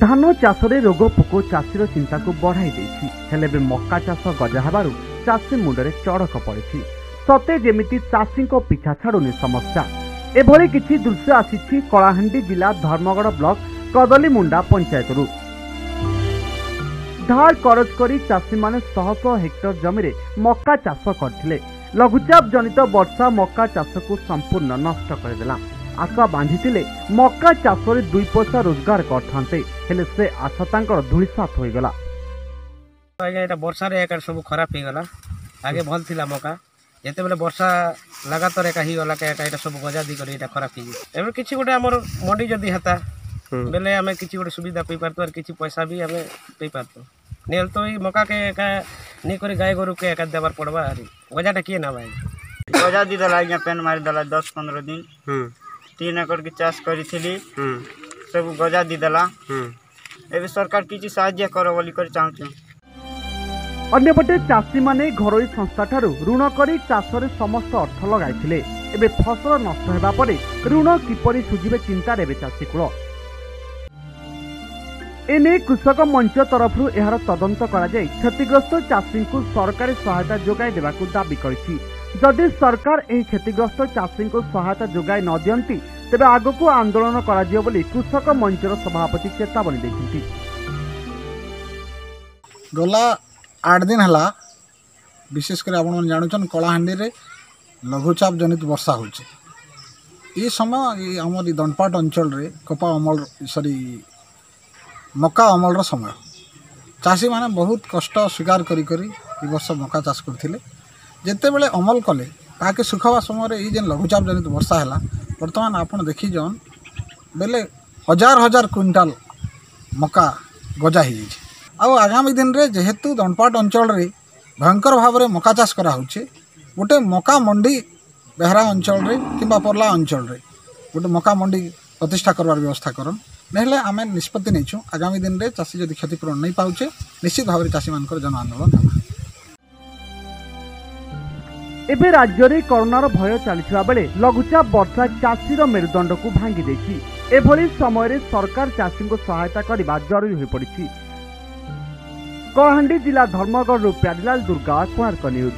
धान चाष रोग पोक चाषीर चिंता को बढ़ाई देछि। हेले बे मक्का चाष गजा हेबारु चाषी मुंडरे चढ़क पड़िछि। सते जेमिति चाषी को पीछा छाड़ुनी समस्या। एभली किछि दृश्य आसिछि कलाहांडी जिला धर्मगढ़ ब्लॉक कदलीमुंडा पंचायतरु। धार करज करी चाषी माने शह शह हेक्टर जमीरे मक्का चाष करथिले। लघुचाप जनित वर्षा मक्का चाष को संपूर्ण नष्ट करदेला। आशा बांधिथिले मक्का चाष रे 2 पैसा रोजगार करथांते, हेले से आशा तांकर धूलिसात होई गला। आगे एटा वर्षा रे एकर सब खराब हो गला। आगे भल थिला मक्का, जेते बेले वर्षा लगातार एका ही गला के एटा सब गजा दी करी एटा खराब ही। एबे किछि गोटे हमर मंडी जदी हता बेले हमें किछि गोटे सुविधा पई पारतो और किछि पैसा भी हमें पई पारतो। नेल तो ई मक्का के एका नै करी गाय गोरु के एका देबार पड़बा। अरे गजाटा के ना भाई गजा दी दला या पेन मारी दला 10-15 दिन 3 एकड़ की चाष करी थिली सब गजा दी दला। एबे सरकार किछि सहायता करो बोली कर चाहछु। अन्यपटे चाषी माने घरोई संस्था ठारू ऋण करी चाषरे समस्त अर्थ लगाइथिले। एबे फसल नष्ट हेबा परे ऋण किपरि सुझिबे चिंता रेबे चाषी कुल। एने कृषक मंच तरफ एहार तदंत करा जाय क्षतिग्रस्त चाषी को सरकारी सहायता जोगाई देबाकू दाबी करिछि। जदि सरकार एही क्षतिग्रस्त चाषी को सहायता जोगाई न दियंती तेबे आगकू आंदोलन करा जियो बोली कृषक मंचर सभापति चेतावनी दैछन्ति। गला 8 दिन हला विशेषकर आपण जानुछन कलाहांडी रे लघुचाप जनित वर्षा होचे। ई समय हमर दनपाट अंचल रे कपा अमल मक्का अमल समय चाषी माने बहुत कष्ट स्वीकार करी करी ई वर्ष मक्का चाष करथिले। जेते बेले अमल कले ताके सुखावा समय रे ई जेन लघुचाप जनित वर्षा हला वर्तमान आपण देखि जन बेले हजार हजार क्विंटाल मक्का गजा ही जाइछे। आ आगामी दिन रे जेहेतु दनपाट अंचल रे भयंकर भाव रे मक्का चाष करा होचे, गोटे मक्का मंडी बेहरा अंचल रे किंबा परला अंचल रे गोटे मक्का मंडी प्रतिष्ठा करवार व्यवस्था करन नहले आमे निष्पत्ति नैछु। आगामी दिन रे चाषी जदि क्षतिपूरण नहीं पाउचे निश्चित भाव रे चाषी मानकर जन आंदोलन होगा। एबे राज्य रे कोरोनार भय चलिथिबा बेले लघुचाप वर्षा चाषीर मेरुदंड को भांगी देछि। एभली समय रे सरकार चाषी को सहायता करबा जरूरी होई पड़िछि। कलाहांडी जिला धर्मगढ़ प्यारीलाल दुर्गा कोणार्क न्यूज।